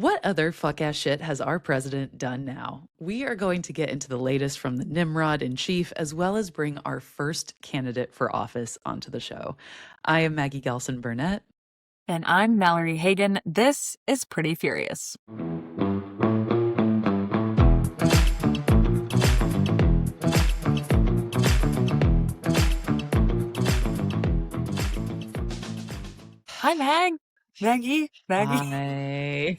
What other fuck ass shit has our president done now? We are going to get into the latest from the Nimrod in chief, as well as bring our first candidate for office onto the show. I am Maggie Gelson Burnett. And I'm Mallory Hagan. This is Pretty Furious. Hi, Maggie. Hi.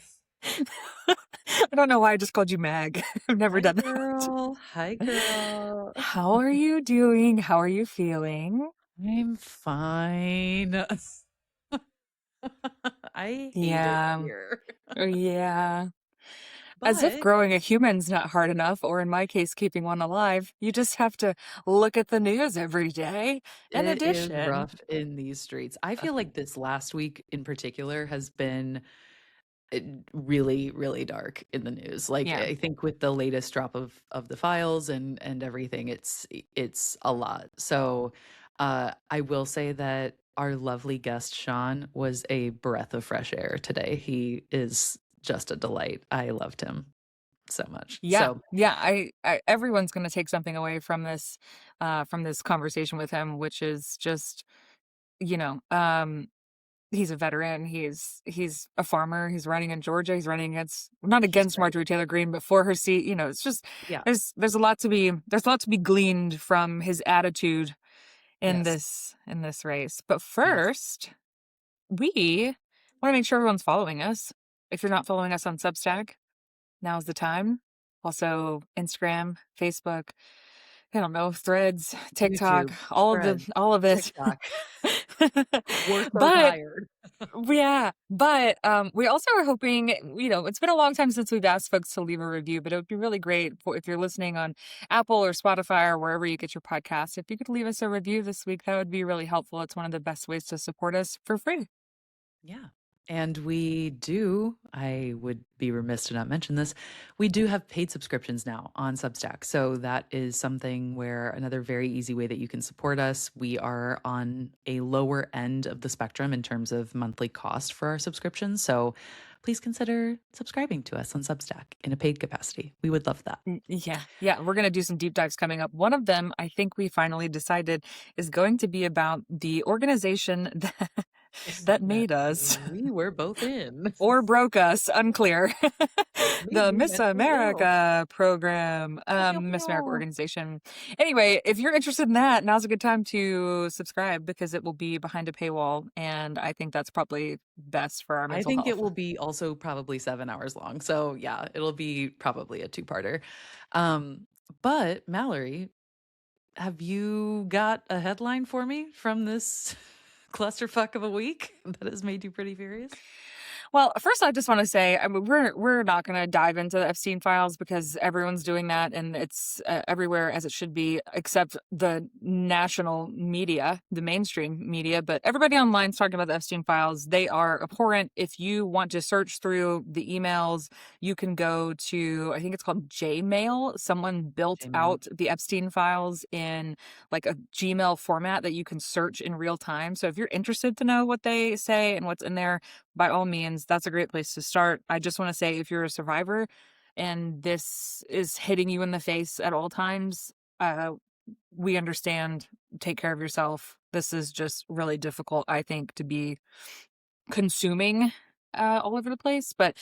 I don't know why I just called you Mag. I've never done that. Girl. Hi, girl. How are you doing? How are you feeling? I'm fine. I hate it here. Yeah. As if But growing a human's not hard enough, or in my case, keeping one alive. You just have to look at the news every day. In it is addition, rough in these streets. I feel like this last week in particular has been really, really dark in the news. Like yeah. I think with the latest drop of the files and everything, it's a lot. So I will say that our lovely guest Sean was a breath of fresh air today. He is just a delight. I loved him so much. Yeah, So yeah. Everyone's going to take something away from this conversation with him, which is just, you know, he's a veteran. He's a farmer. He's running in Georgia. He's running not against Marjorie Taylor Greene, but for her seat. It's just yeah. there's a lot to be gleaned from his attitude in Yes. this race. But Yes. first, we want to make sure everyone's following us. If you're not following us on Substack, now's the time. Also, Instagram, Facebook, I don't know, Threads, TikTok, YouTube, all Threads, of it. TikTok. We're so But tired. we also are hoping, it's been a long time since we've asked folks to leave a review, but it would be really great if you're listening on Apple or Spotify or wherever you get your podcast. If you could leave us a review this week, that would be really helpful. It's one of the best ways to support us for free. Yeah. And I would be remiss to not mention this, we do have paid subscriptions now on Substack. So that is something where another very easy way that you can support us. We are on a lower end of the spectrum in terms of monthly cost for our subscriptions. So please consider subscribing to us on Substack in a paid capacity. We would love that. Yeah. We're going to do some deep dives coming up. One of them, I think we finally decided, is going to be about the organization that made us. We were both in. Or broke us, unclear. The Miss mentally America program, Miss America organization. Anyway, if you're interested in that, now's a good time to subscribe because it will be behind a paywall, and I think that's probably best for our mental I think health. it will be also probably 7 hours long. So yeah, it'll be probably a two-parter. But Mallory, have you got a headline for me from this clusterfuck of a week that has made you pretty furious? Well, first, I just want to say, I mean, we're not going to dive into the Epstein files because everyone's doing that, and it's everywhere as it should be, except the national media, the mainstream media. But everybody online's talking about the Epstein files. They are abhorrent. If you want to search through the emails, you can go to, I think it's called Gmail. Someone built out the Epstein files in like a Gmail format that you can search in real time. So if you're interested to know what they say and what's in there, by all means, that's a great place to start. I just want to say, if you're a survivor and this is hitting you in the face at all times, we understand. Take care of yourself. This is just really difficult, I think, to be consuming all over the place. But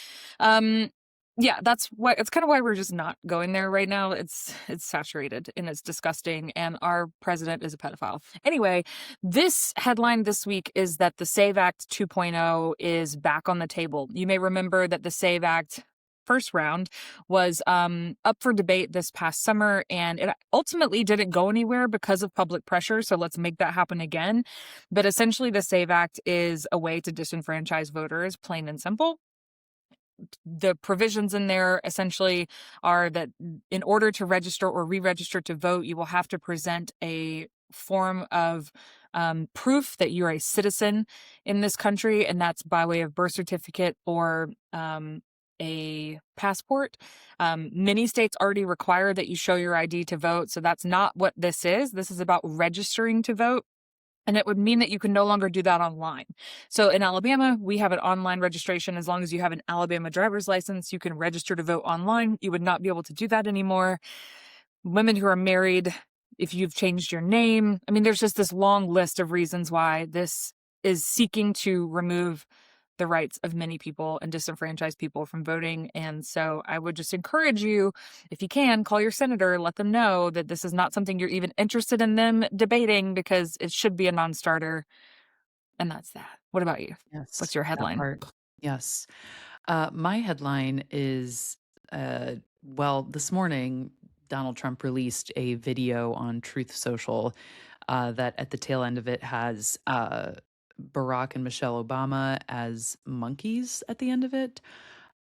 yeah, it's kind of why we're just not going there right now. It's saturated and it's disgusting, and our president is a pedophile. Anyway, this headline this week is that the SAVE Act 2.0 is back on the table. You may remember that the SAVE Act first round was up for debate this past summer, and it ultimately didn't go anywhere because of public pressure. So let's make that happen again. But essentially, the SAVE Act is a way to disenfranchise voters, plain and simple. The provisions in there essentially are that in order to register or re-register to vote, you will have to present a form of proof that you're a citizen in this country, and that's by way of birth certificate or a passport. Many states already require that you show your ID to vote, so that's not what this is. This is about registering to vote. And it would mean that you can no longer do that online. So in Alabama, we have an online registration. As long as you have an Alabama driver's license, you can register to vote online. You would not be able to do that anymore. Women who are married, if you've changed your name, I mean, there's just this long list of reasons why this is seeking to remove the rights of many people and disenfranchise people from voting. And so I would just encourage you, if you can, call your senator, let them know that this is not something you're even interested in them debating, because it should be a non-starter. And that's that. What about you? Yes, What's your that headline? part. Yes. My headline is well, this morning, Donald Trump released a video on Truth Social that at the tail end of it has Barack and Michelle Obama as monkeys at the end of it.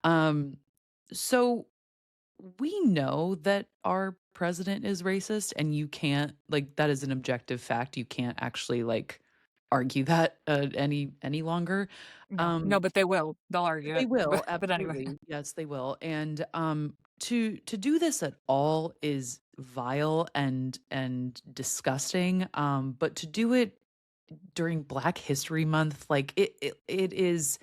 Um, so we know that our president is racist, and you can't, like, that is an objective fact. You can't actually, like, argue that any longer. No, no, Um, but they will. They'll argue they it. will, But anyway. absolutely. Yes, they will. And to do this at all is vile and disgusting. But to do it during Black History Month, like it is,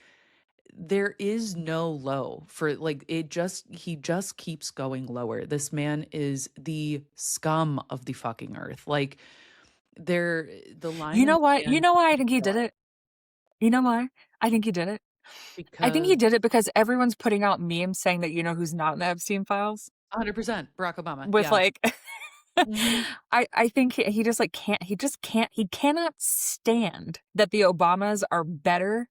there is no low for, like, it just, he just keeps going lower. This man is the scum of the fucking earth. Like, there, the line You in know the why? You sand. know why I think he did it? You know why I think he did it? I think he Because did it because everyone's putting out memes saying that, you know, who's not in the Epstein files 100% Barack Obama. with Yeah. like, Mhm. I think he just like can't, he cannot stand that the Obamas are better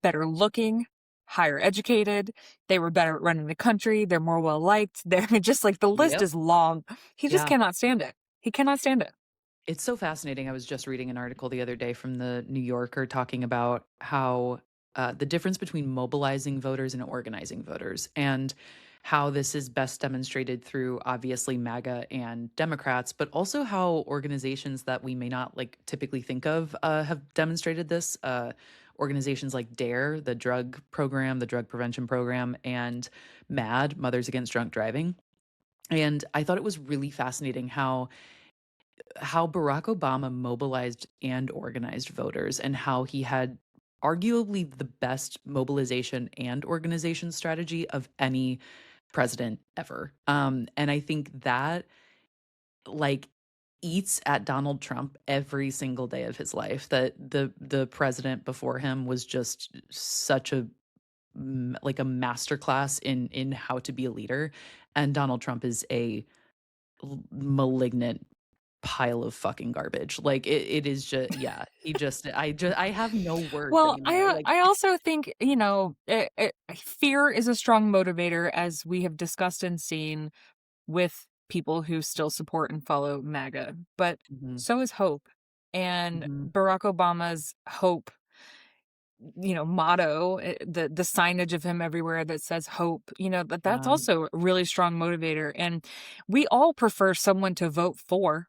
looking, higher educated. They were better at running the country. They're more well liked. They're just like, the list Yep. is long. He just Yeah. cannot stand it. He cannot stand it. It's so fascinating. I was just reading an article the other day from the New Yorker talking about how the difference between mobilizing voters and organizing voters, and how this is best demonstrated through obviously MAGA and Democrats, but also how organizations that we may not like typically think of have demonstrated this. Organizations like DARE, the drug program, the drug prevention program, and MAD, Mothers Against Drunk Driving. And I thought it was really fascinating how Barack Obama mobilized and organized voters, and how he had arguably the best mobilization and organization strategy of any president ever. And I think that, like, eats at Donald Trump every single day of his life. That the president before him was just such a like a masterclass in how to be a leader, and Donald Trump is a malignant pile of fucking garbage. Like, it is just, yeah, I have no words Well, anymore. Like, I also think, you know, fear is a strong motivator, as we have discussed and seen with people who still support and follow MAGA, but mhm, so is hope. And mhm, Barack Obama's hope, you know, motto, the signage of him everywhere that says hope, you know, that's yeah, also a really strong motivator. And we all prefer someone to vote for.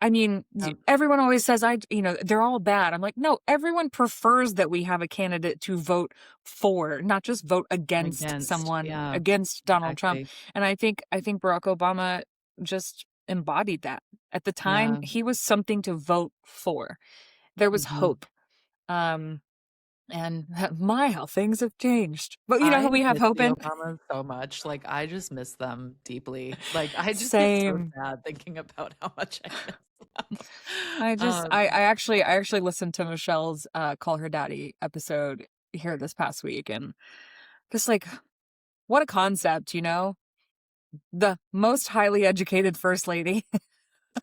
I mean, yeah, everyone always says, you know, they're all bad. I'm like, no, everyone prefers that we have a candidate to vote for, not just vote against against, someone, yeah, against Donald Trump. exactly, And I think Barack Obama just embodied that. At the time, yeah, he was something to vote for. There was mhm. hope. Um, and my, how things have changed. But you know I who we have miss hope the in? Obamas so much. Like, I just miss them deeply. Like, I just get so Same. sad thinking about how much I miss them. I actually listened to Michelle's Call Her Daddy episode here this past week, and just like, what a concept, you know? The most highly educated first lady.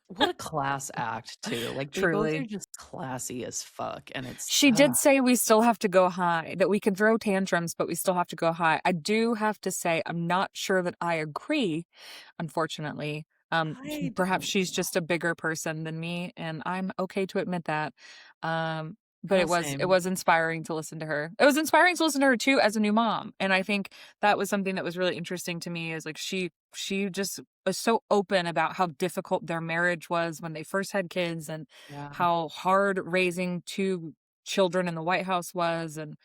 What a class act too. Like, they both are Truly. just classy as fuck, and it's, She did say we still have to go high, that we can throw tantrums, but we still have to go high. I do have to say, I'm not sure that I agree, unfortunately. I Perhaps don't she's know. just a bigger person than me, and I'm okay to admit that. But Well, it same. was inspiring to listen to her. It was inspiring to listen to her too as a new mom, and I think that was something that was really interesting to me. Is like she just was so open about how difficult their marriage was when they first had kids, and Yeah. how hard raising two children in the White House was, and,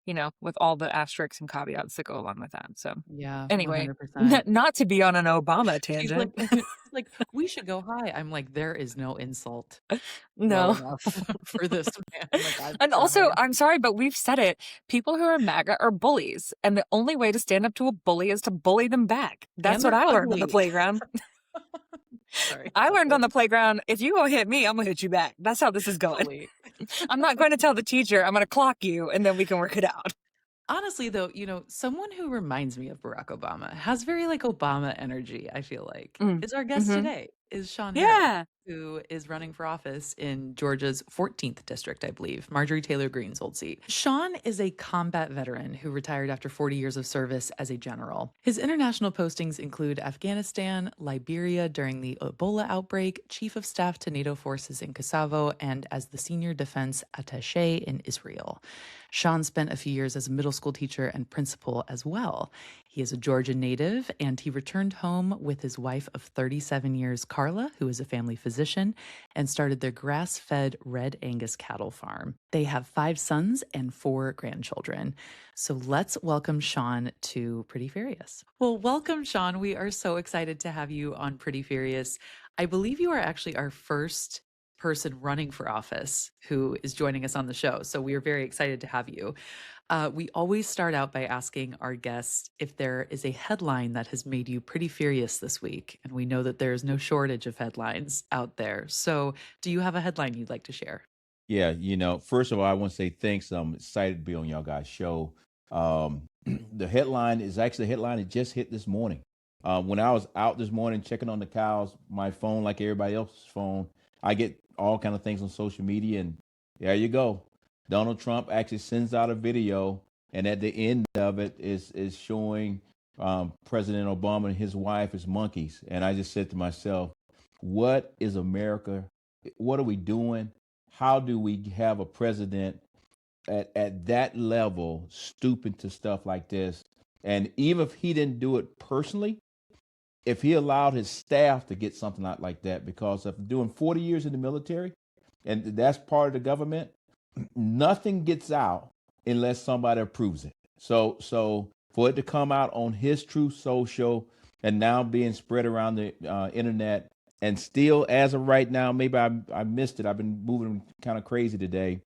you know, with all the asterisks and caveats that go along with that. So Yeah, anyway, 100%. not to be on an Obama She's like tangent. Like, we should go high. I'm like, there is no insult low No. enough for this man. Like, I'm And also, trying. I'm sorry, but we've said it. People who are MAGA are bullies, and the only way to stand up to a bully is to bully them back. That's And what they're I learned on the ugly. playground. Sorry. I learned on Okay. the playground, if you go hit me, I'm gonna hit you back. That's how this is going. Fully. I'm not going to tell the teacher, I'm gonna clock you, and then we can work it out. Honestly, though, someone who reminds me of Barack Obama has very like Obama energy, I feel like. Mm. Is our guest Hmm. today is Sean Harris, Yeah. who is running for office in Georgia's 14th district, I believe, Marjorie Taylor Greene's old seat. Sean is a combat veteran who retired after 40 years of service as a general. His international postings include Afghanistan, Liberia during the Ebola outbreak, chief of staff to NATO forces in Kosovo, and as the senior defense attaché in Israel. Sean spent a few years as a middle school teacher and principal as well. He is a Georgia native, and he returned home with his wife of 37 years, Carla, who is a family physician, and started their grass-fed Red Angus cattle farm. They have 5 sons and 4 grandchildren. So let's welcome Sean to Pretty Furious. Well, welcome, Sean. We are so excited to have you on Pretty Furious. I believe you are actually our first person running for office who is joining us on the show. So we are very excited to have you. We always start out by asking our guests if there is a headline that has made you pretty furious this week. And we know that there's no shortage of headlines out there. So do you have a headline you'd like to share? Yeah, first of all, I want to say thanks. I'm excited to be on y'all guys' show. The headline is actually a headline that just hit this morning. When I was out this morning checking on the cows, my phone, like everybody else's phone, I get all kind of things on social media, and there you go. Donald Trump actually sends out a video, and at the end of it is showing President Obama and his wife as monkeys. And I just said to myself, what is America? What are we doing? How do we have a president at that level stooping to stuff like this? And even if he didn't do it personally, if he allowed his staff to get something out like that, because of doing 40 years in the military, and that's part of the government, nothing gets out unless somebody approves it. So for it to come out on his Truth Social and now being spread around the internet, and still, as of right now, maybe I missed it. I've been moving kind of crazy today.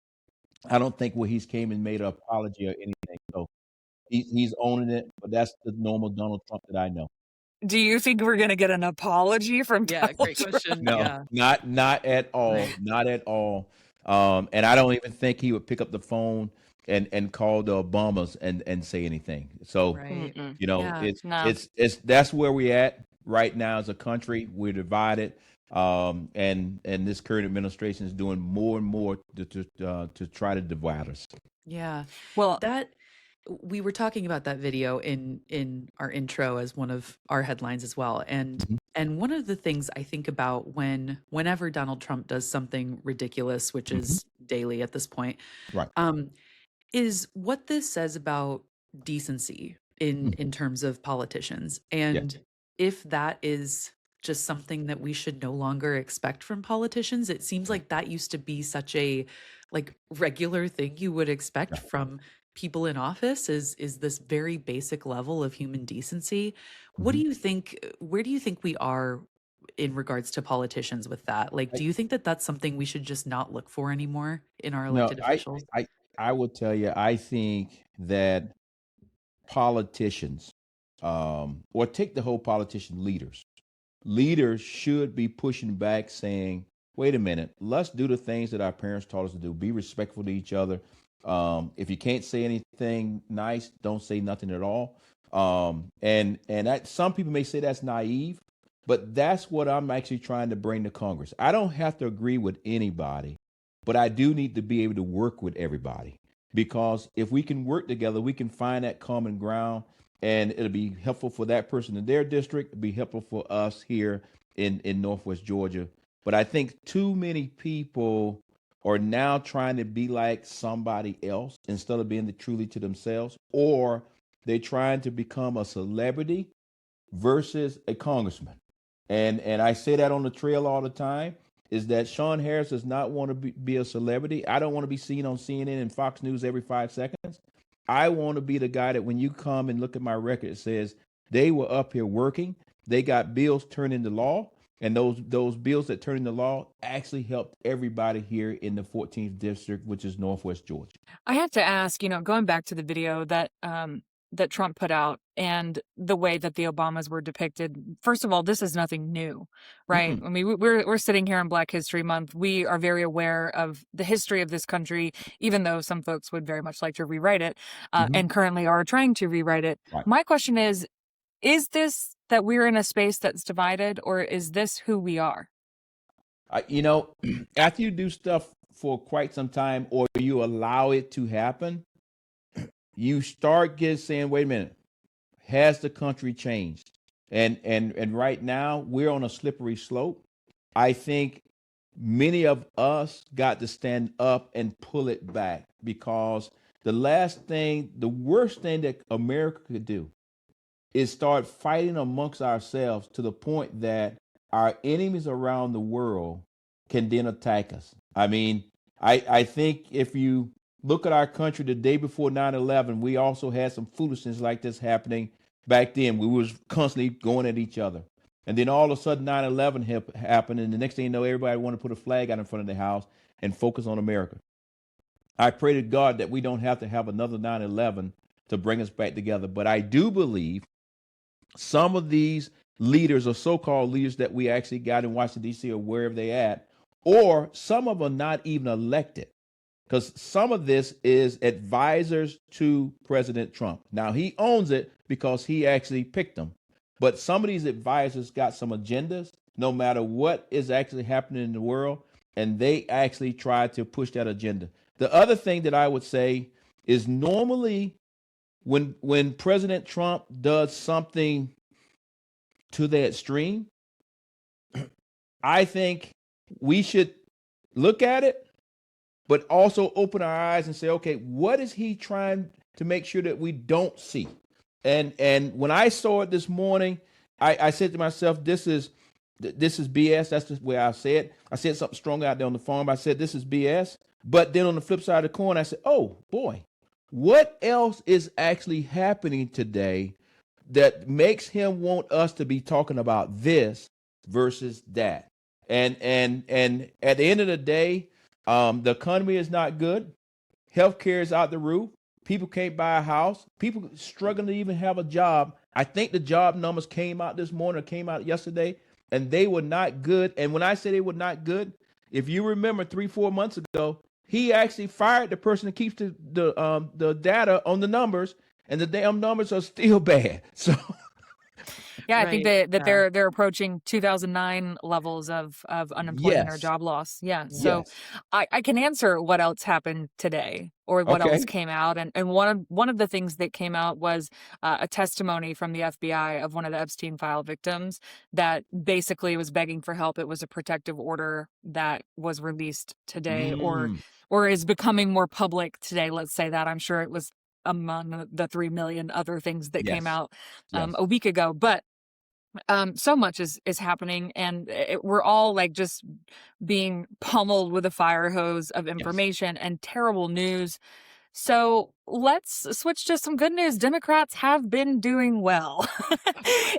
I don't think where he's came and made an apology or anything. So he's owning it, but that's the normal Donald Trump that I know. Do you think we're gonna get an apology from Yeah, Donald great Trump? question. No, Yeah. not at all, Right. not at all. And I don't even think he would pick up the phone and call the Obamas and say anything. So Right. Mm-mm. Yeah. No. it's that's where we're at right now as a country. We're divided, and this current administration is doing more and more to try to divide us. Yeah. Well, That we were talking about that video in our intro as one of our headlines as well. And Mhm. and one of the things I think about whenever Donald Trump does something ridiculous, which Mhm. is daily at this point, Right. um, is what this says about decency in Mm. in terms of politicians. Yeah. And if that is just something that we should no longer expect from politicians, it seems Right. like that used to be such a like regular thing you would expect Yeah. from people in office is this very basic level of human decency. What do Mhm. you think where do you think we are in regards to politicians with that? Like, do you think that that's something we should just not look for anymore in our No, elected officials? I I will tell you, I think that politicians, or take the whole politician leaders. Leaders should be pushing back, saying, "Wait a minute, let's do the things that our parents taught us to do. Be respectful to each other. If you can't say anything nice, don't say nothing at all." And some people may say that's naive, but that's what I'm actually trying to bring to Congress. I don't have to agree with anybody, but I do need to be able to work with everybody, because if we can work together, we can find that common ground, and it'll be helpful for that person in their district, it'll be helpful for us here in Northwest Georgia. But I think too many people are now trying to be like somebody else instead of being truly to themselves, or they're trying to become a celebrity versus a congressman. And I say that on the trail all the time, is that Sean Harris does not want to be a celebrity. I don't want to be seen on CNN and Fox News every 5 seconds. I want to be the guy that when you come and look at my record, it says they were up here working, they got bills turned into law, And those bills that turned into law actually helped everybody here in the 14th district, which is Northwest Georgia. I have to ask, going back to the video that Trump put out and the way that the Obamas were depicted. First of all, this is nothing new, right? Mm-mm. I mean, we're sitting here on Black History Month. We are very aware of the history of this country, even though some folks would very much like to rewrite it, Mm-hmm. and currently are trying to rewrite it. Right. My question is this that we're in a space that's divided, or is this who we are? After you do stuff for quite some time, or you allow it to happen, you start saying, wait a minute, has the country changed? And right now we're on a slippery slope. I think many of us got to stand up and pull it back, because the worst thing that America could do is start fighting amongst ourselves to the point that our enemies around the world can then attack us. I mean, I think if you look at our country the day before 9/11, we also had some foolishness like this happening back then. We was constantly going at each other. And then all of a sudden 9/11 happened, and the next thing you know, everybody wanted to put a flag out in front of the house and focus on America. I pray to God that we don't have to have another 9/11 to bring us back together. But I do believe some of these leaders, or so-called leaders, that we actually got in Washington, D.C., or wherever they at, or some of them not even elected, because some of this is advisors to President Trump. Now, he owns it because he actually picked them. But some of these advisors got some agendas, no matter what is actually happening in the world, and they actually try to push that agenda. The other thing that I would say is, normally when President Trump does something to the extreme, I think we should look at it, but also open our eyes and say, okay, what is he trying to make sure that we don't see? And when I saw it this morning, I said to myself, this is BS. That's just the way I say it. I said something strong out there on the phone. I said, this is BS. But then on the flip side of the coin, I said, oh boy, what else is actually happening today that makes him want us to be talking about this versus that? And at the end of the day, the economy is not good. Healthcare is out the roof. People can't buy a house. People struggling to even have a job. I think the job numbers came out this morning, or came out yesterday, and they were not good. And when I say they were not good, if you remember 3-4 months ago, he actually fired the person that keeps the data on the numbers, and the damn numbers are still bad. So Yeah, I think Right. that Yeah. they're approaching 2009 levels of unemployment or yes, job loss. Yeah. Yeah. So yes, I can answer what else happened today, or what else okay, came out. And one of the things that came out was a testimony from the FBI of one of the Epstein file victims that basically was begging for help. It was a protective order that was released today, mm, or is becoming more public today. Let's say that. I'm sure it was among the 3 million other things that came yes, out yes, a week ago. But so much is happening, and we're all like just being pummeled with a fire hose of yes, information and terrible news. So let's switch to some good news. Democrats have been doing well.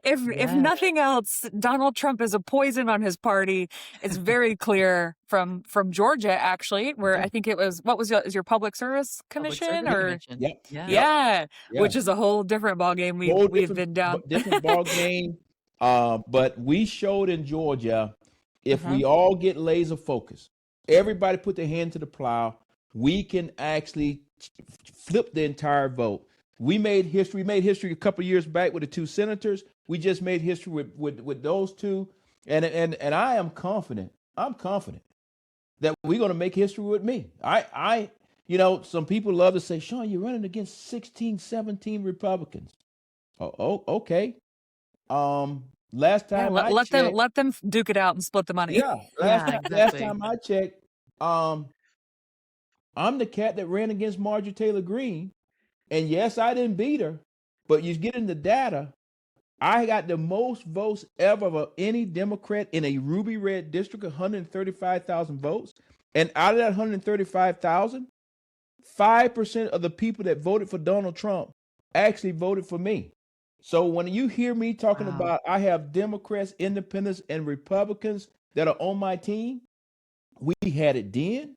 If Yeah. nothing else, Donald Trump is a poison on his party. It's very clear from Georgia, actually, where yeah. I think it was, what was your Public Service Public Commission, Service or Commission. Yep, Yeah. yep, yeah, yeah. which is a whole different ballgame Whole we've been down. different ball game. But we showed in Georgia, if Uh-huh. we all get laser focused, everybody put their hand to the plow, we can actually flip the entire vote. We made history. We made history a couple of years back with the two senators. We just made history with those two, and I am confident. I'm confident that we're going to make history with me. Some people love to say, Sean, you're running against 16, 17 Republicans. Oh, okay. Last Yeah, time I let checked, them duke it out and split the money. yeah, Yeah, last exactly. time I checked, um, I'm the cat that ran against Marjorie Taylor Greene, and yes, I didn't beat her, but you get in the data, I got the most votes ever of any Democrat in a ruby red district, 135,000 votes, and out of that 135,000, 5% of the people that voted for Donald Trump actually voted for me. So when you hear me talking Wow. about I have Democrats, independents, and Republicans that are on my team, we had it then.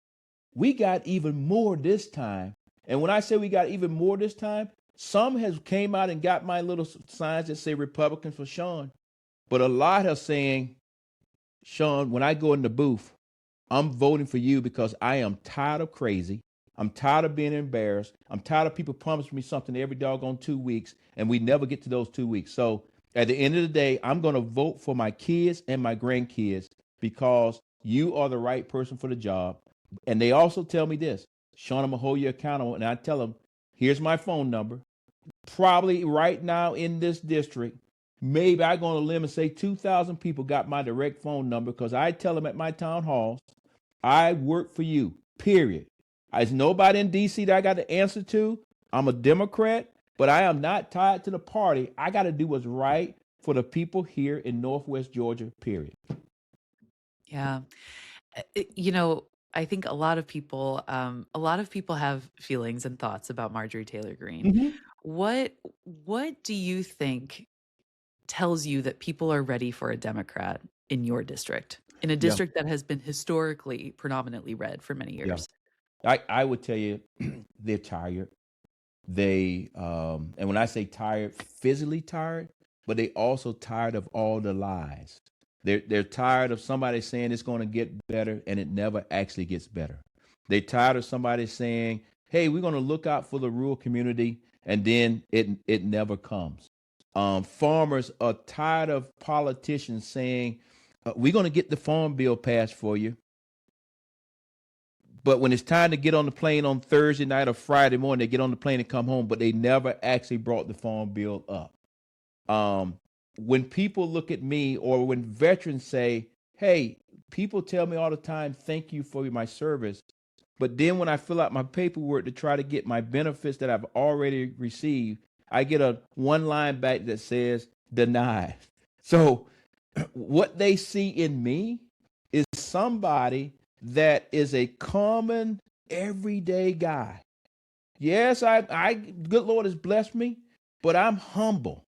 We got even more this time. And when I say we got even more this time, some has came out and got my little signs that say Republican for Sean, but a lot are saying, Sean, when I go in the booth, I'm voting for you because I am tired of crazy. I'm tired of being embarrassed. I'm tired of people promising me something every doggone 2 weeks, and we never get to those 2 weeks. So at the end of the day, I'm going to vote for my kids and my grandkids because you are the right person for the job. And they also tell me this, Sean, I'm going to hold you accountable. And I tell them, here's my phone number. Probably right now in this district, maybe I go on a limb and say 2,000 people got my direct phone number because I tell them at my town halls, I work for you, period. There's nobody in DC that I got to answer to. I'm a Democrat, but I am not tied to the party. I got to do what's right for the people here in Northwest Georgia, period. Yeah. You know, I think a lot of people have feelings and thoughts about Marjorie Taylor Greene. Mm-hmm. What do you think tells you that people are ready for a Democrat in your district, in a Yeah, district that has been historically predominantly red for many yeah. years? I would tell you they're tired. And when I say tired, physically tired, but they also tired of all the lies. They're tired of somebody saying it's going to get better and it never actually gets better. They're tired of somebody saying, "Hey, we're going to look out for the rural community," and then it never comes. Farmers are tired of politicians saying, "We're going to get the farm bill passed for you," but when it's time to get on the plane on Thursday night or Friday morning, they get on the plane and come home, but they never actually brought the farm bill up. Um, when people look at me or when veterans say, hey, people tell me all the time, thank you for my service. But then when I fill out my paperwork to try to get my benefits that I've already received, I get a one line back that says denied. So what they see in me is somebody that is a common everyday guy. Yes, I good Lord has blessed me, but I'm humble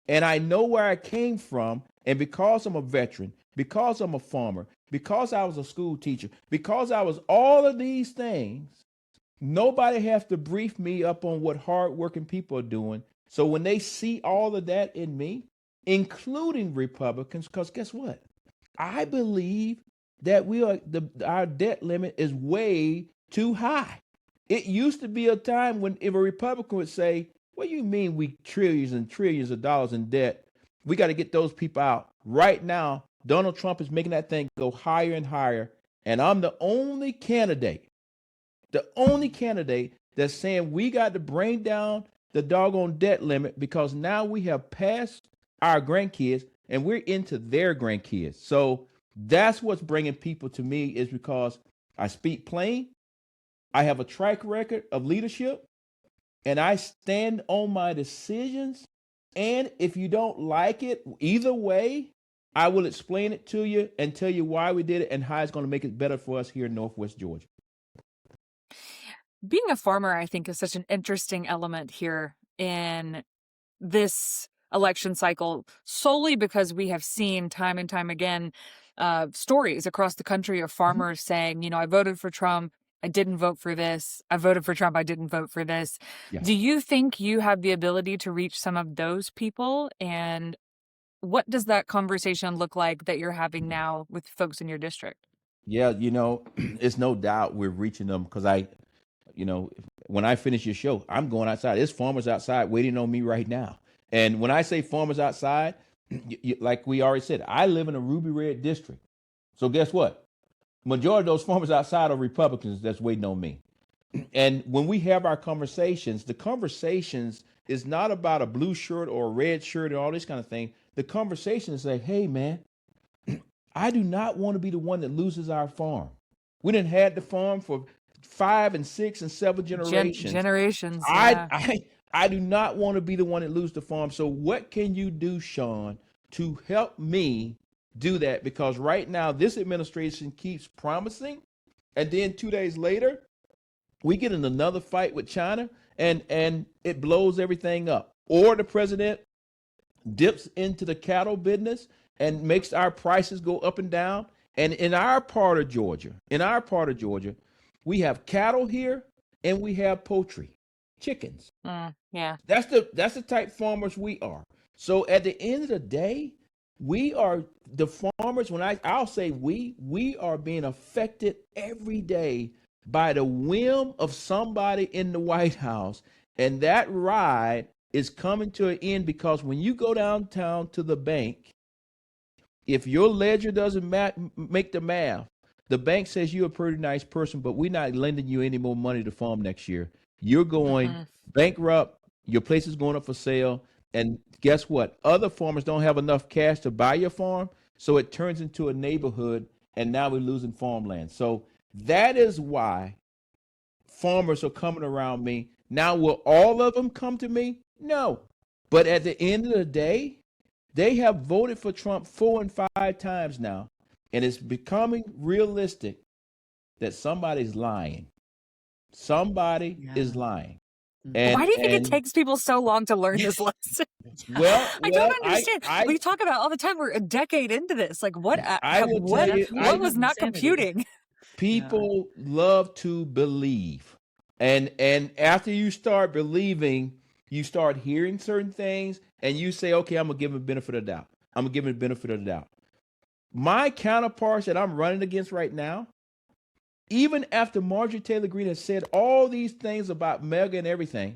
and I know where I came from. And because I'm a veteran, because I'm a farmer, because I was a school teacher, because I was all of these things, nobody has to brief me up on what hardworking people are doing. So when they see all of that in me, including Republicans, because guess what? I believe that our debt limit is way too high. It used to be a time when if a Republican would say, "What do you mean we trillions and trillions of dollars in debt? We got to get those people out." Right now, Donald Trump is making that thing go higher and higher, and I'm the only candidate that's saying we got to bring down the doggone debt limit because now we have passed our grandkids and we're into their grandkids. So that's what's bringing people to me is because I speak plain, I have a track record of leadership, and I stand on my decisions. And if you don't like it, either way, I will explain it to you and tell you why we did it and how it's going to make it better for us here in Northwest Georgia. Being a farmer, I think, is such an interesting element here in this election cycle, solely because we have seen time and time again stories across the country of Mhm. farmers saying, I voted for Trump. I didn't vote for this. I voted for Trump. I didn't vote for this. Yeah. Do you think you have the ability to reach some of those people? And what does that conversation look like that you're having now with folks in your district? Yeah, it's no doubt we're reaching them because you know, when I finish your show, I'm going outside. There's farmers outside waiting on me right now. And when I say farmers outside, like we already said, I live in a ruby red district. So guess what? Majority of those farmers outside are Republicans that's waiting on me. And when we have our conversations, the conversations is not about a blue shirt or a red shirt and all this kind of thing. The conversation is like, hey man, I do not want to be the one that loses our farm. We didn't had the farm for 5 and 6 and 7 generations. Generations, I yeah. I I do not want to be the one that lose the farm. So what can you do, Sean, to help me do that? Because right now this administration keeps promising, and then 2 days later we get in another fight with China, and it blows everything up. Or the president dips into the cattle business and makes our prices go up and down. And in our part of Georgia, we have cattle here and we have poultry, chickens. Yeah. That's the type farmers we are. So at the end of the day, we are the farmers. When I'll say we are being affected every day by the whim of somebody in the White House, and that ride is coming to an end because when you go downtown to the bank, if your ledger doesn't make the math, the bank says you're a pretty nice person, but we're not lending you any more money to farm next year. You're going bankrupt. Your place is going up for sale. And guess what? Other farmers don't have enough cash to buy your farm. So it turns into a neighborhood. And now we're losing farmland. So that is why farmers are coming around me. Now, will all of them come to me? No. But at the end of the day, they have voted for Trump 4 and 5 times now. And it's becoming realistic that somebody's lying. Somebody is lying. And why do you think it takes people so long to learn this lesson? Well, I don't understand. We talk about all the time. We're a decade into this. Like, what was not computing? People love to believe. And after you start believing, you start hearing certain things and you say, okay, I'm going to give him the benefit of the doubt. I'm going to give him the benefit of the doubt. My counterparts that I'm running against right now, even after Marjorie Taylor Greene has said all these things about mega and everything,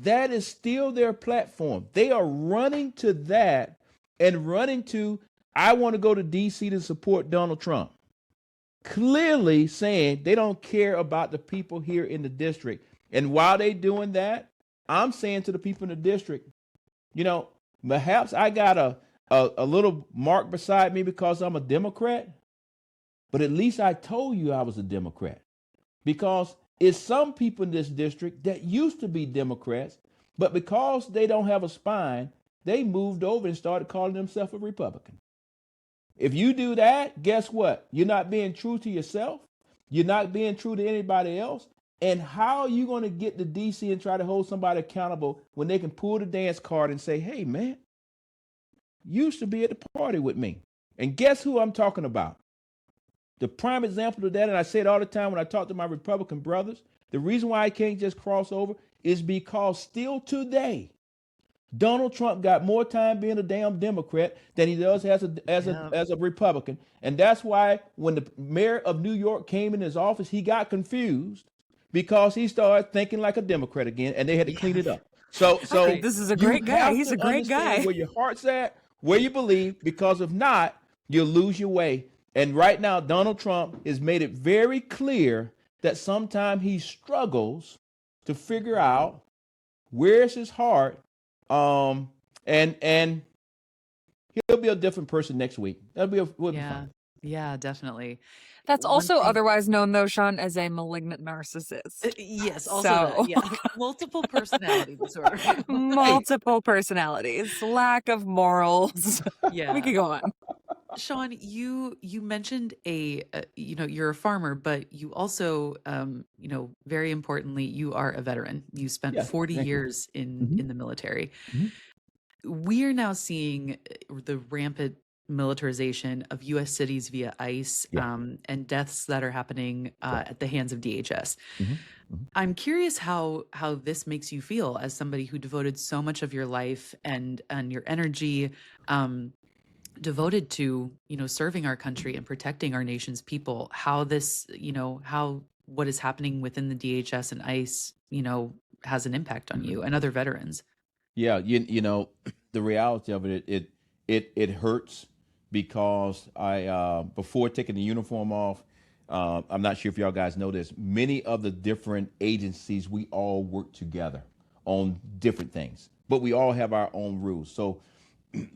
that is still their platform. They are running to that and running to, I want to go to D.C. to support Donald Trump. Clearly saying they don't care about the people here in the district. And while they're doing that, I'm saying to the people in the district, perhaps I got a little mark beside me because I'm a Democrat, but at least I told you I was a Democrat. Because it's some people in this district that used to be Democrats, but because they don't have a spine, they moved over and started calling themselves a Republican. If you do that, guess what? You're not being true to yourself. You're not being true to anybody else. And how are you going to get to D.C. and try to hold somebody accountable when they can pull the dance card and say, hey, man, you used to be at the party with me. And guess who I'm talking about? The prime example of that, and I say it all the time when I talk to my Republican brothers, the reason why I can't just cross over is because still today, Donald Trump got more time being a damn Democrat than he does as a Republican. And that's why when the mayor of New York came in his office, he got confused because he started thinking like a Democrat again, and they had to clean it up. So this is a great guy. He's a great guy. Where your heart's at, where you believe, because if not, you'll lose your way. And right now, Donald Trump has made it very clear that sometimes he struggles to figure out where's his heart. And he'll be a different person next week. We'll be fine. Yeah, definitely. That's also otherwise known, though, Sean, as a malignant narcissist. Yes, also multiple personality disorder. Multiple personalities, lack of morals. Yeah, we could go on. Sean, you mentioned you're a farmer, but you also, very importantly, you are a veteran. You spent 40 years in the military. We are now seeing the rampant militarization of U.S. cities via ICE and deaths that are happening at the hands of DHS. I'm curious how this makes you feel as somebody who devoted so much of your life and your energy devoted to, serving our country and protecting our nation's people, how this, what is happening within the DHS and ICE, has an impact on you and other veterans. Yeah. The reality of it hurts because before taking the uniform off, I'm not sure if y'all guys know this, many of the different agencies, we all work together on different things, but we all have our own rules. So,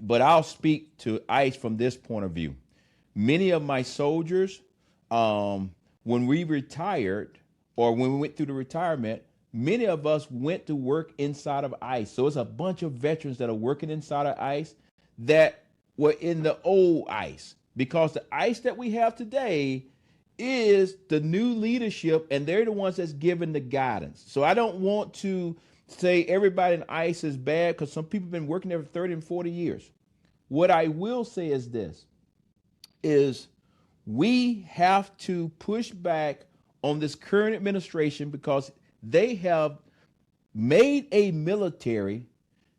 but I'll speak to ICE from this point of view. Many of my soldiers, when we retired or when we went through the retirement, many of us went to work inside of ICE. So it's a bunch of veterans that are working inside of ICE that were in the old ICE, because the ICE that we have today is the new leadership and they're the ones that's giving the guidance. So I don't want to say everybody in ICE is bad because some people have been working there for 30 and 40 years. What I will say is this, is we have to push back on this current administration because they have made a military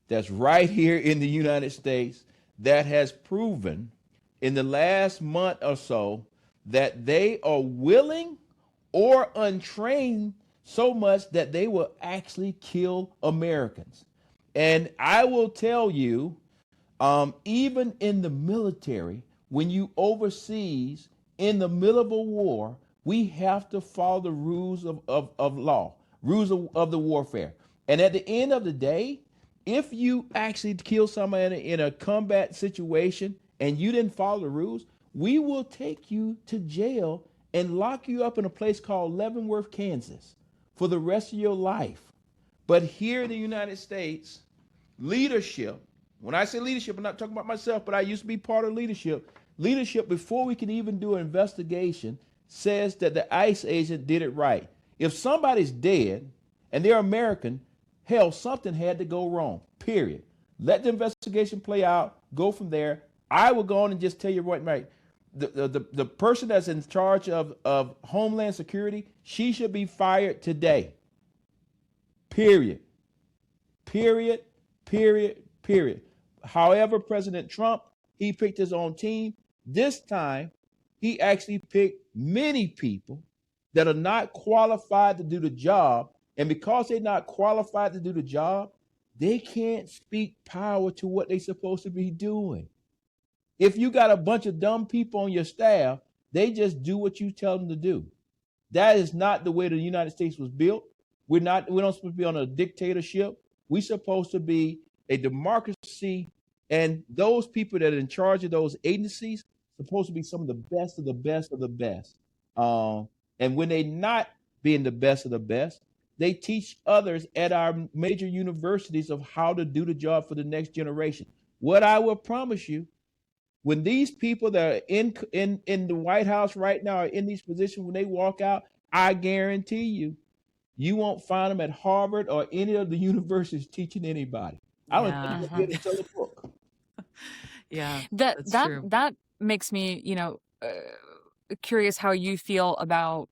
that's right here in the United States that has proven in the last month or so that they are willing or untrained so much that they will actually kill Americans. And I will tell you, even in the military, when you overseas in the middle of a war, we have to follow the rules of law, rules of the warfare. And at the end of the day, if you actually kill somebody in a combat situation and you didn't follow the rules, we will take you to jail and lock you up in a place called Leavenworth, Kansas for the rest of your life. But here in the United States, leadership, when I say leadership, I'm not talking about myself, but I used to be part of leadership. Leadership, before we can even do an investigation, says that the ICE agent did it right. If somebody's dead and they're American, hell, something had to go wrong, period. Let the investigation play out, go from there. I will go on and just tell you what, right. The person that's in charge of Homeland Security, she should be fired today. Period. Period. Period. Period. However, President Trump, he picked his own team. This time, he actually picked many people that are not qualified to do the job. And because they're not qualified to do the job, they can't speak power to what they're supposed to be doing. If you got a bunch of dumb people on your staff, they just do what you tell them to do. That is not the way the United States was built. We're not supposed to be on a dictatorship. We're supposed to be a democracy, and those people that are in charge of those agencies are supposed to be some of the best of the best of the best. And when they're not being the best of the best, they teach others at our major universities of how to do the job for the next generation. What I will promise you, when these people that are in the White House right now are in these positions, when they walk out, I guarantee you won't find them at Harvard or any of the universities teaching anybody. I don't think they'll be able to sell a book. Yeah, That that's that true. that makes me, curious how you feel about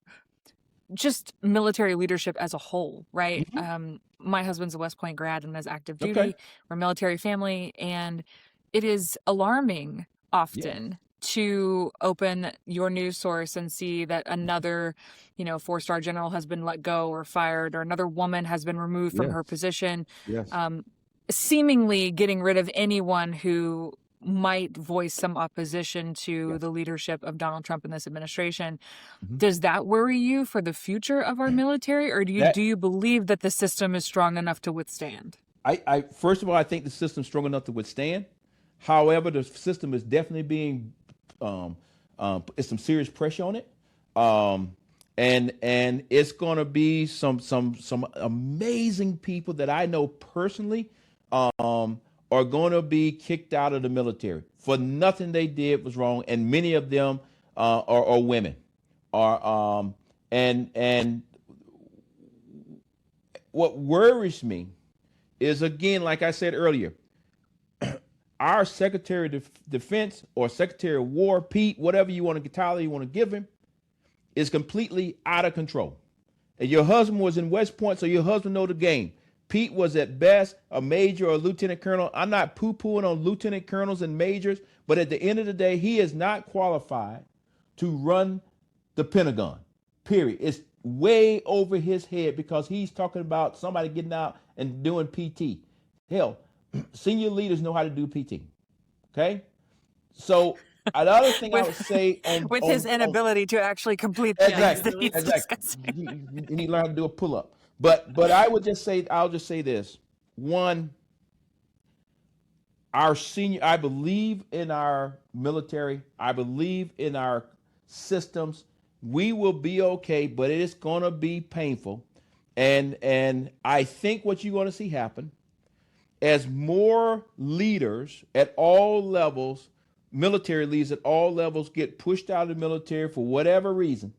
just military leadership as a whole, right? Mm-hmm. My husband's a West Point grad and is active Okay. duty. We're a military family, and it is alarming Yes. often to open your news source and see that another, four-star general has been let go or fired, or another woman has been removed from her Yes. position, Yes. seemingly getting rid of anyone who might voice some opposition to Yes. the leadership of Donald Trump in this administration. Mm-hmm. Does that worry you for the future of our military, or do That you believe that the system is strong enough to withstand? I first of all, I think the system's strong enough to withstand. However, the system is definitely being it's some serious pressure on it. And it's going to be some amazing people that I know personally are going to be kicked out of the military for nothing they did was wrong, and many of them are women. Are and what worries me is, again, like I said earlier, our Secretary of Defense or Secretary of War, Pete, whatever you want to title you want to give him, is completely out of control. And your husband was in West Point, so your husband know the game. Pete was at best a major or a lieutenant colonel. I'm not poo-pooing on lieutenant colonels and majors, but at the end of the day, he is not qualified to run the Pentagon, period. It's way over his head because he's talking about somebody getting out and doing PT. Hell, senior leaders know how to do PT, okay? So another thing I With would say on with his inability to actually complete the things exactly, that he's exactly. discussing. You need to learn how to do a pull-up. But I'll just say this. One, I believe in our military. I believe in our systems. We will be okay, but it is gonna be painful. And I think what you're gonna see happen as more leaders at all levels, military leaders at all levels, get pushed out of the military for whatever reason,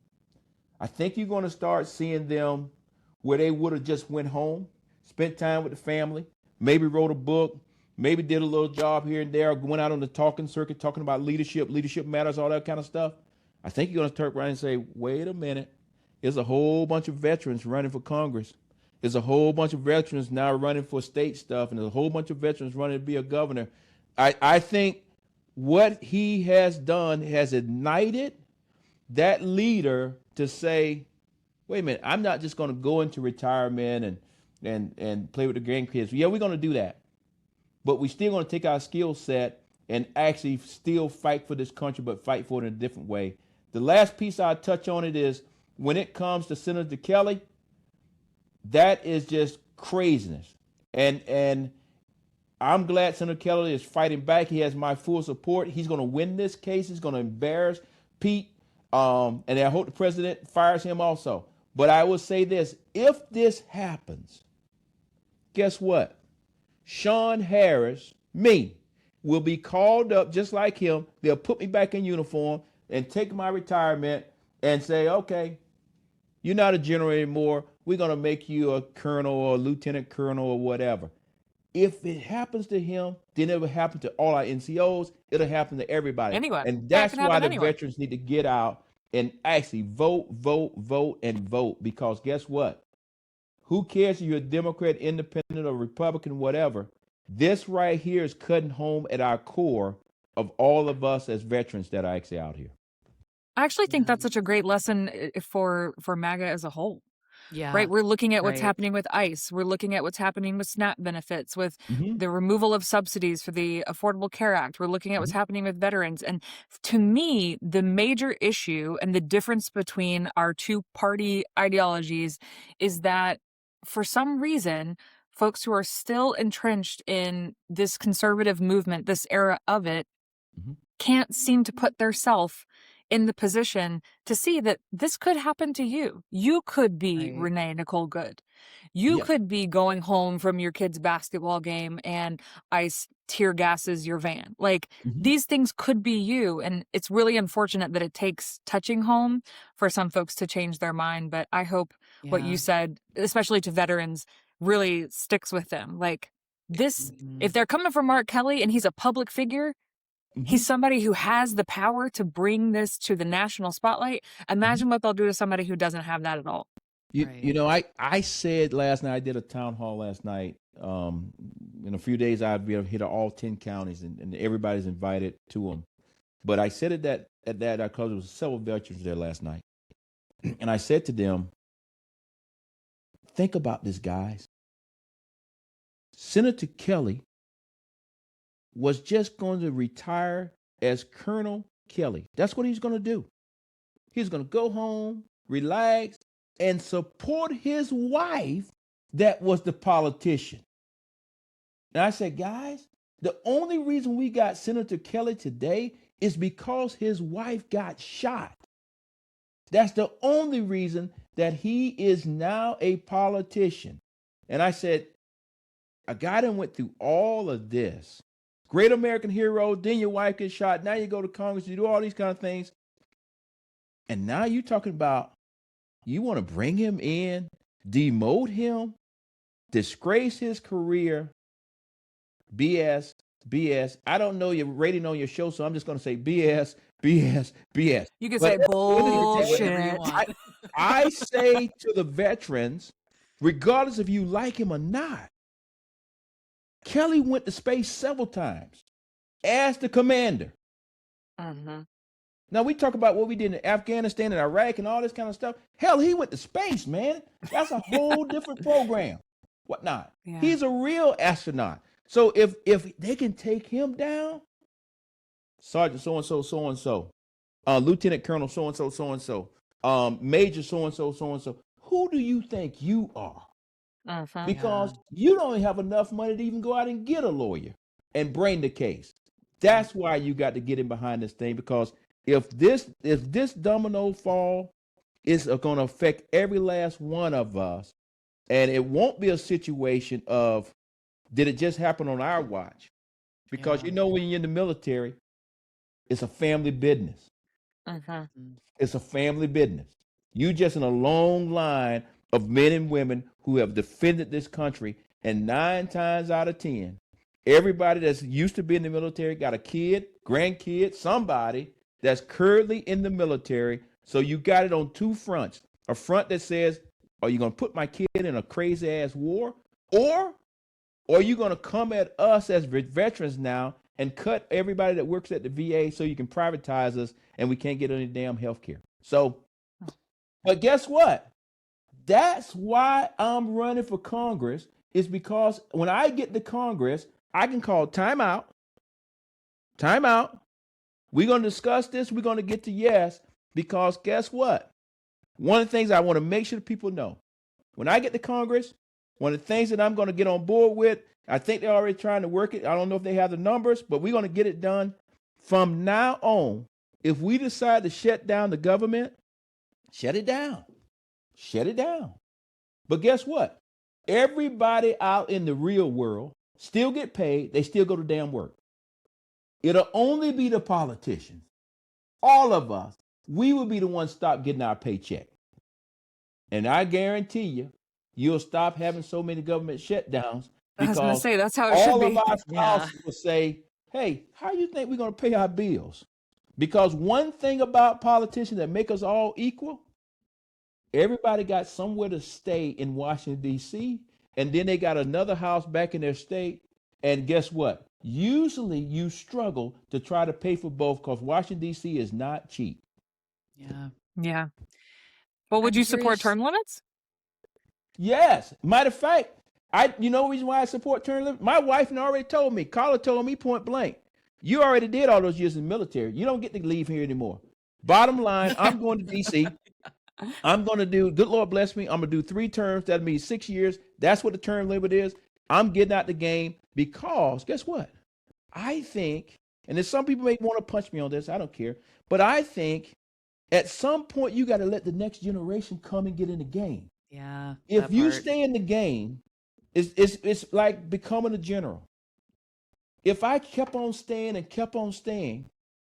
I think you're going to start seeing them where they would have just went home, spent time with the family, maybe wrote a book, maybe did a little job here and there, went out on the talking circuit, talking about leadership matters, all that kind of stuff, I think you're going to turn around and say, wait a minute, there's a whole bunch of veterans running for Congress. There's a whole bunch of veterans now running for state stuff, and there's a whole bunch of veterans running to be a governor. I think what he has done has ignited that leader to say, wait a minute, I'm not just going to go into retirement and play with the grandkids. Yeah, we're going to do that. But we still going to take our skill set and actually still fight for this country, but fight for it in a different way. The last piece I'll touch on it is when it comes to Senator Kelly, that is just craziness. And I'm glad Senator Kelly is fighting back. He has my full support. He's going to win this case. He's going to embarrass Pete. And I hope the president fires him also. But I will say this, if this happens, guess what? Sean Harris, me, will be called up just like him. They'll put me back in uniform and take my retirement and say, okay, you're not a general anymore. We're going to make you a colonel or a lieutenant colonel or whatever. If it happens to him, then it will happen to all our NCOs. It'll happen to everybody. Anyone. And that's why the anyone. veterans need to get out and actually vote, and vote. Because guess what? Who cares if you're a Democrat, independent, or Republican, whatever? This right here is cutting home at our core of all of us as veterans that are actually out here. I actually think that's such a great lesson for MAGA as a whole. Yeah. Right. We're looking at what's Right. happening with ICE. We're looking at what's happening with SNAP benefits, with Mhm. the removal of subsidies for the Affordable Care Act. We're looking at what's happening with veterans. And to me, the major issue and the difference between our two party ideologies is that for some reason, folks who are still entrenched in this conservative movement, this era of it, Mhm. can't seem to put theirself in the position to see that this could happen to you. You could be Right. Renee Nicole Good. You Yeah. could be going home from your kid's basketball game and ICE tear gases your van. Like Mhm. these things could be you. And it's really unfortunate that it takes touching home for some folks to change their mind. But I hope what Yeah. you said, especially to veterans, really sticks with them. Like this, Mhm. if they're coming from Mark Kelly and he's a public figure, he's somebody who has the power to bring this to the national spotlight. Imagine what they'll do to somebody who doesn't have that at all. Right. You know, I said last night, I did a town hall last night. In a few days, I'd be able to hit all 10 counties, and everybody's invited to them. But I said it at that because there was several veterans there last night. And I said to them, think about this, guys. Senator Kelly was just going to retire as Colonel Kelly. That's what he's going to do. He's going to go home, relax, and support his wife that was the politician. And I said, guys, the only reason we got Senator Kelly today is because his wife got shot. That's the only reason that he is now a politician. And I said, a guy that went through all of this, great American hero, then your wife gets shot, now you go to Congress, you do all these kind of things. And now you're talking about you want to bring him in, demote him, disgrace his career. BS, BS. I don't know your rating on your show, so I'm just going to say BS, BS, BS. You can But say at the end of the day, bullshit. Whatever you want. I say to the veterans, regardless if you like him or not, Kelly went to space several times as the commander. Now we talk about what we did in Afghanistan and Iraq and all this kind of stuff. Hell, he went to space, man. That's a whole different program. Whatnot. Yeah. He's a real astronaut. So if they can take him down, Sergeant so and so, Lieutenant Colonel so and so, Major so and so, who do you think you are? Because you don't have enough money to even go out and get a lawyer and bring the case. That's why you got to get in behind this thing, because if this domino fall, it's going to affect every last one of us, and it won't be a situation of did it just happen on our watch? Because you know when you're in the military, it's a family business. It's a family business. You just in a long line of men and women who have defended this country, and 9 times out of 10, everybody that's used to be in the military got a kid, grandkid, somebody that's currently in the military. So you got it on 2 fronts. A front that says, are you going to put my kid in a crazy ass war? Or are you going to come at us as veterans now and cut everybody that works at the VA so you can privatize us and we can't get any damn health care? So, but guess what? That's why I'm running for Congress, is because when I get to Congress, I can call time out. We're going to discuss this. We're going to get to yes, because guess what? One of the things I want to make sure people know, when I get to Congress, one of the things that I'm going to get on board with, I think they're already trying to work it. I don't know if they have the numbers, but we're going to get it done. From now on, if we decide to shut down the government, shut it down. But guess what? Everybody out in the real world still get paid. They still go to damn work. It'll only be the politicians. All of us, we will be the ones stop getting our paycheck. And I guarantee you, you'll stop having so many government shutdowns, I was going to because say, that's how it should all be. of our spouses will say, hey, how you think we're going to pay our bills? Because one thing about politicians that make us all equal, everybody got somewhere to stay in Washington, D.C., and then they got another house back in their state. And guess what? Usually you struggle to try to pay for both, because Washington, D.C. is not cheap. Yeah. Well, would you support term limits? Yes. Matter of fact, you know the reason why I support term limits? My wife already told me, Carla told me point blank, you already did all those years in the military. You don't get to leave here anymore. Bottom line, I'm going to D.C. I'm going to do, good Lord bless me, I'm going to do 3 terms. That'll mean 6 years. That's what the term limit is. I'm getting out the game, because guess what? I think, and there's some people may want to punch me on this, I don't care, but I think at some point you got to let the next generation come and get in the game. Yeah. If you stay in the game, it's like becoming a general. If I kept on staying,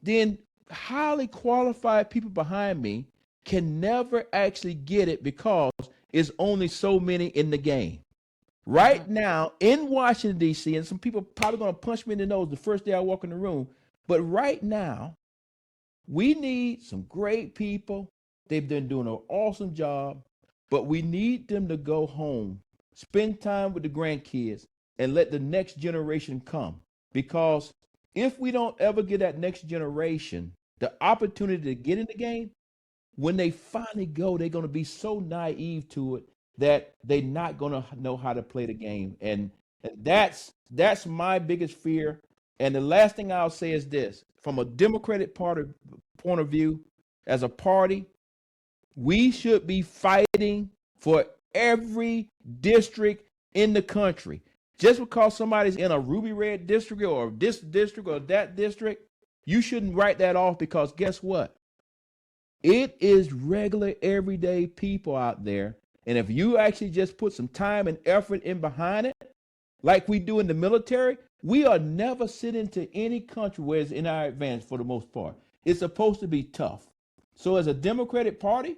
then highly qualified people behind me can never actually get it, because it's only so many in the game. Right now in Washington, D.C., and some people probably going to punch me in the nose the first day I walk in the room, but right now, we need some great people. They've been doing an awesome job, but we need them to go home, spend time with the grandkids, and let the next generation come. Because if we don't ever get that next generation the opportunity to get in the game, when they finally go, they're going to be so naive to it that they're not going to know how to play the game. And that's my biggest fear. And the last thing I'll say is this: from a Democratic point of view, as a party, we should be fighting for every district in the country. Just because somebody's in a ruby red district or this district or that district, you shouldn't write that off, because guess what? It is regular, everyday people out there. And if you actually just put some time and effort in behind it, like we do in the military, we are never sitting to any country where it's in our advantage for the most part. It's supposed to be tough. So as a Democratic Party,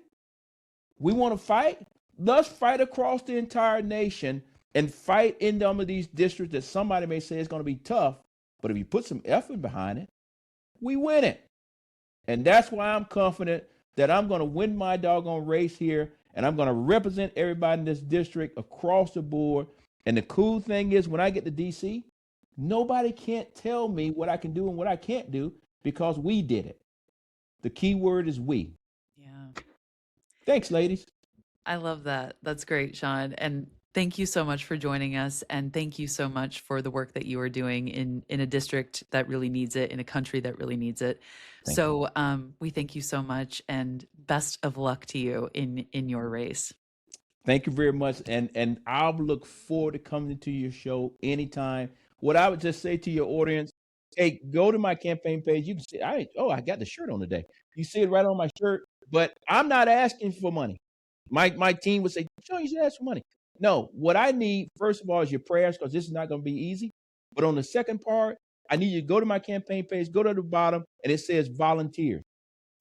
we want to fight. Let's fight across the entire nation and fight in some of these districts that somebody may say is going to be tough. But if you put some effort behind it, we win it. And that's why I'm confident that I'm going to win my doggone race here, and I'm going to represent everybody in this district across the board. And the cool thing is, when I get to D.C., nobody can't tell me what I can do and what I can't do, because we did it. The key word is we. Yeah. Thanks, ladies. I love that. That's great, Sean. And thank you so much for joining us. And thank you so much for the work that you are doing in a district that really needs it, in a country that really needs it. So we thank you so much, and best of luck to you in your race. Thank you very much. And I'll look forward to coming to your show anytime. What I would just say to your audience, hey, go to my campaign page. You can see, I got the shirt on today. You see it right on my shirt, but I'm not asking for money. My team would say, Sean, you should ask for money. No, what I need, first of all, is your prayers, because this is not going to be easy. But on the second part, I need you to go to my campaign page, go to the bottom, and it says volunteers.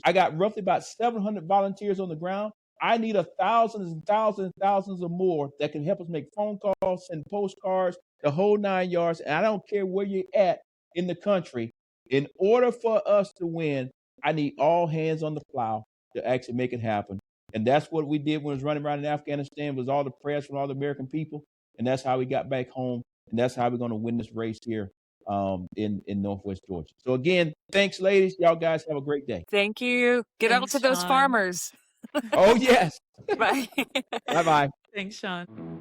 I got roughly about 700 volunteers on the ground. I need thousands and thousands and thousands of more that can help us make phone calls, send postcards, the whole 9 yards. And I don't care where you're at in the country. In order for us to win, I need all hands on the plow to actually make it happen. And that's what we did when I was running around in Afghanistan, was all the prayers from all the American people. And that's how we got back home. And that's how we're going to win this race here in Northwest Georgia. So again, thanks, ladies. Y'all guys have a great day. Thank you. Get out Thanks, to those Sean. farmers. Oh, yes. Bye. Bye-bye. Thanks, Sean.